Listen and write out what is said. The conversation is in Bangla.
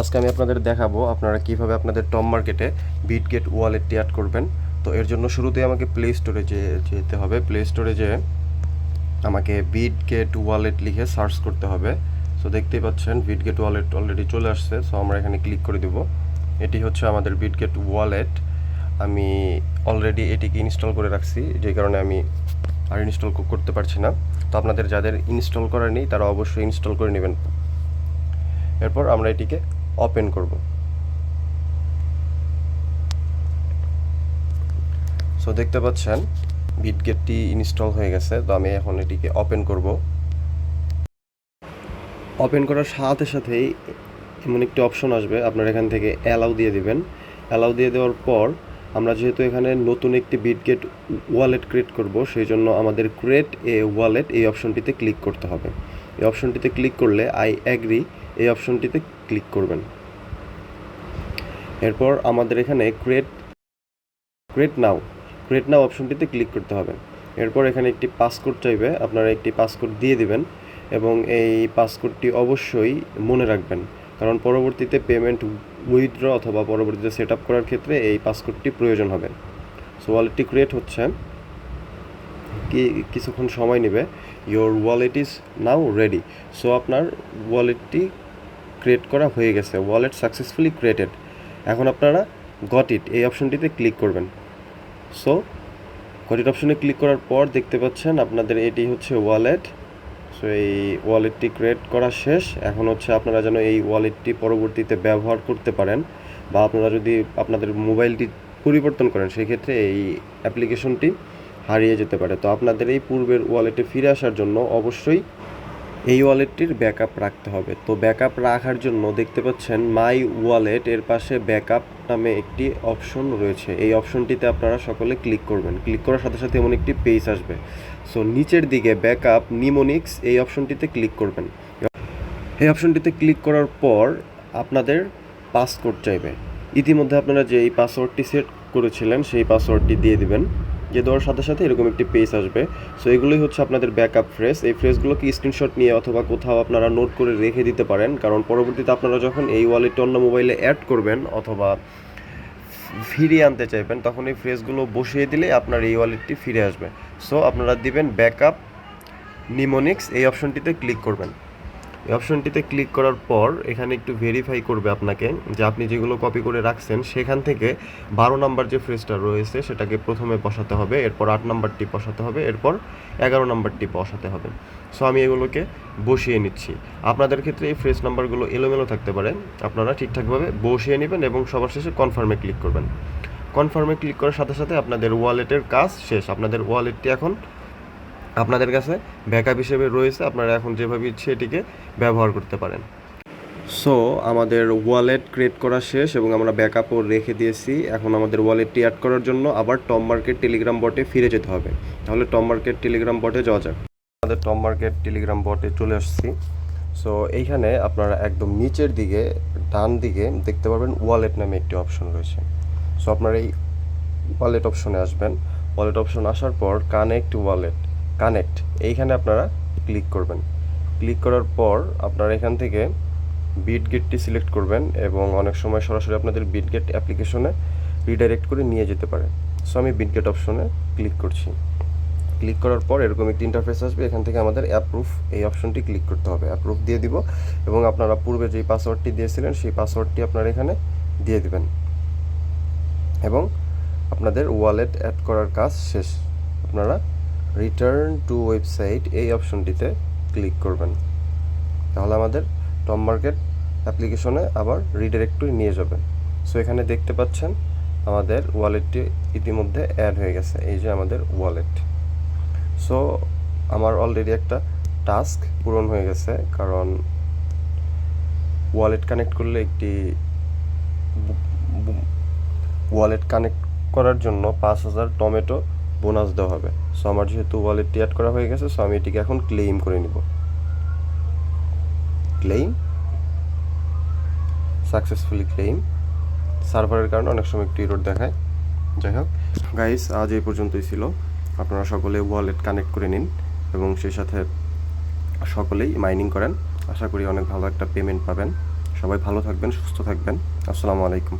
আজকে আমি আপনাদের দেখাবো আপনারা কিভাবে আপনাদের টম মার্কেটে বিটগেট ওয়ালেটটি অ্যাড করবেন। তো এর জন্য শুরুতেই আমাকে প্লে স্টোরে যেতে হবে। প্লে স্টোরে যেয়ে আমাকে বিটগেট ওয়ালেট লিখে সার্চ করতে হবে। সো দেখতেই পাচ্ছেন বিটগেট ওয়ালেট অলরেডি চলে আসছে। সো আমরা এখানে ক্লিক করে দেব। এটি হচ্ছে আমাদের বিটগেট ওয়ালেট। আমি অলরেডি এটিকে ইনস্টল করে রাখছি, যে কারণে আমি আর ইনস্টল করতে পারছি না। তো আপনাদের যাদের ইনস্টল করা নেই তারা অবশ্যই ইনস্টল করে নেবেন। এরপর আমরা এটিকে ওপেন করব। সো দেখতে পাচ্ছেন বিটগেটটি ইনস্টল হয়ে গেছে। তো আমি এখন এটিকে ওপেন করব। ওপেন করার সাথে সাথেই এমন একটি অপশন আসবে, আপনারা এখান থেকে অ্যালাউ দিয়ে দিবেন। অ্যালাউ দিয়ে দেওয়ার পর আমরা যেহেতু এখানে নতুন একটি বিটগেট ওয়ালেট ক্রিয়েট করব, সেই জন্য আমাদের ক্রিয়েট এ ওয়ালেট এই অপশনটিতে ক্লিক করতে হবে। এই অপশনটিতে ক্লিক করলে আই অ্যাগ্রি এই অপশনটিতে ক্লিক করবেন। এরপর আমাদের এখানে ক্রিয়েট নাও অপশনটিতে ক্লিক করতে হবে। এরপর এখানে একটি পাসকোড চাইবে, আপনারা একটি পাসকোড দিয়ে দিবেন এবং এই পাসকোডটি অবশ্যই মনে রাখবেন, কারণ পরবর্তীতে পেমেন্ট উইথড্র অথবা পরবর্তীতে সেট আপ করার ক্ষেত্রে এই পাসকোডটি প্রয়োজন হবে। সো ওয়ালেটটি ক্রিয়েট হচ্ছে, কিছুক্ষণ সময় নেবে। Your wallet is now ready. So আপনার ওয়ালেটটি ক্রিয়েট করা হয়ে গেছে, ওয়ালেট সাকসেসফুলি ক্রিয়েটেড। এখন আপনারা গট ইট এই অপশনটিতে ক্লিক করবেন। সো গট ইট অপশনে ক্লিক করার পর দেখতে পাচ্ছেন আপনাদের এটি হচ্ছে ওয়ালেট। সো এই ওয়ালেটটি ক্রিয়েট করা শেষ। এখন হচ্ছে আপনারা যেন এই ওয়ালেটটি পরবর্তীতে ব্যবহার করতে পারেন, বা আপনারা যদি আপনাদের মোবাইলটি পরিবর্তন করেন সেই ক্ষেত্রে এই অ্যাপ্লিকেশনটি হারিয়ে যেতে পারে। তো আপনাদের এই পূর্বের ওয়ালেটে ফিরে আসার জন্য অবশ্যই এই ওয়ালেটটির ব্যাকআপ রাখতে হবে। তো ব্যাকআপ রাখার জন্য দেখতে পাচ্ছেন মাই ওয়ালেট এর পাশে ব্যাকআপ নামে একটি অপশন রয়েছে। এই অপশনটিতে আপনারা সকলে ক্লিক করবেন। ক্লিক করার সাথে সাথে এমন একটি পেজ আসবে। সো নিচের দিকে ব্যাকআপ নিমোনিক্স এই অপশনটিতে ক্লিক করবেন। এই অপশনটিতে ক্লিক করার পর আপনাদের পাসওয়ার্ড চাইবে। ইতিমধ্যে আপনারা যে এই পাসওয়ার্ডটি সেট করেছিলেন সেই পাসওয়ার্ডটি দিয়ে দিবেন। যে দেওয়ার সাথে সাথে এরকম একটি পেজ আসবে। সো এগুলোই হচ্ছে আপনাদের ব্যাকআপ ফ্রেজ। এই ফ্রেজগুলোকে স্ক্রিনশট নিয়ে অথবা কোথাও আপনারা নোট করে রেখে দিতে পারেন, কারণ পরবর্তীতে আপনারা যখন এই ওয়ালেটটি অন্য মোবাইলে অ্যাড করবেন অথবা ফিরিয়ে আনতে চাইবেন, তখন এই ফ্রেজগুলো বসিয়ে দিলে আপনার এই ওয়ালেটটি ফিরে আসবে। সো আপনারা দিবেন ব্যাকআপ নিমোনিক্স এই অপশনটিতে ক্লিক করবেন। এই অপশনটিতে ক্লিক করার পর এখানে একটু ভেরিফাই করবে আপনাকে যে আপনি যেগুলো কপি করে রাখছেন সেখান থেকে 12 নাম্বার যে ফ্রেজটা রয়েছে সেটাকে প্রথমে বসাতে হবে, এরপর 8 নাম্বারটি বসাতে হবে, এরপর 11 নাম্বারটি বসাতে হবে। সো আমি এগুলোকে বসিয়ে নিচ্ছি। আপনাদের ক্ষেত্রে এই ফ্রেজ নাম্বারগুলো এলোমেলো থাকতে পারে, আপনারা ঠিকঠাকভাবে বসিয়ে নেবেন এবং সবার শেষে কনফার্মে ক্লিক করবেন। কনফার্মে ক্লিক করার সাথে সাথে আপনাদের ওয়ালেটের কাজ শেষ। আপনাদের ওয়ালেটটি এখন আপনাদের কাছে ব্যাকআপ হিসেবে রয়েছে, আপনারা এখন যেভাবে ইচ্ছে এটিকে ব্যবহার করতে পারেন। সো আমাদের ওয়ালেট ক্রিয়েট করা শেষ এবং আমরা ব্যাকআপও রেখে দিয়েছি। এখন আমাদের ওয়ালেটটি অ্যাড করার জন্য আবার টম মার্কেট টেলিগ্রাম বটে ফিরে যেতে হবে। তাহলে টম মার্কেট টেলিগ্রাম বটে যাওয়া যাক। আমাদের টম মার্কেট টেলিগ্রাম বটে চলে আসছি। সো এইখানে আপনারা একদম নিচের দিকে ডান দিকে দেখতে পারবেন ওয়ালেট নামে একটি অপশন রয়েছে। সো আপনারা এই ওয়ালেট অপশনে আসবেন। ওয়ালেট অপশন আসার পর কানেক্ট এইখানে আপনারা ক্লিক করবেন। ক্লিক করার পর আপনারা এখান থেকে বিটগেটটি সিলেক্ট করবেন এবং অনেক সময় সরাসরি আপনাদের বিটগেট অ্যাপ্লিকেশনে রিডাইরেক্ট করে নিয়ে যেতে পারে। সো আমি বিটগেট অপশনে ক্লিক করছি। ক্লিক করার পর এরকম একটি ইন্টারফেস আসবে। এখান থেকে আমাদের অ্যাপ্রুভ এই অপশনটি ক্লিক করতে হবে। অ্যাপ্রুভ দিয়ে দিব এবং আপনারা পূর্বে যেই পাসওয়ার্ডটি দিয়েছিলেন সেই পাসওয়ার্ডটি আপনারা এখানে দিয়ে দিবেন এবং আপনাদের ওয়ালেট অ্যাড করার কাজ শেষ। আপনারা রিটার্ন টু ওয়েবসাইট এই অপশনটিতে ক্লিক করবেন। তাহলে আমাদের টম মার্কেট অ্যাপ্লিকেশনে আবার রিডাইরেক্ট করে নিয়ে যাবে। সো এখানে দেখতে পাচ্ছেন আমাদের ওয়ালেটটি ইতিমধ্যে অ্যাড হয়ে গেছে। এই যে আমাদের ওয়ালেট। সো আমার অলরেডি একটা টাস্ক পূরণ হয়ে গেছে, কারণ ওয়ালেট কানেক্ট করলে একটি ওয়ালেট কানেক্ট করার জন্য 5000 টমেটো বোনাস দেওয়া হবে। সো আমার যেহেতু ওয়ালেটটি অ্যাড করা হয়ে গেছে, সো আমি এটিকে এখন ক্লেইম করে নিব। Claim successfully claim. সার্ভারের কারণে অনেক সময় একটু এরর দেখায়। যাই হোক গাইস, আজ এই পর্যন্তই ছিল। আপনারা সকলে ওয়ালেট কানেক্ট করে নিন এবং সেই সাথে সকলেই মাইনিং করেন। আশা করি অনেক ভালো একটা পেমেন্ট পাবেন। সবাই ভালো থাকবেন, সুস্থ থাকবেন। আসসালামু আলাইকুম।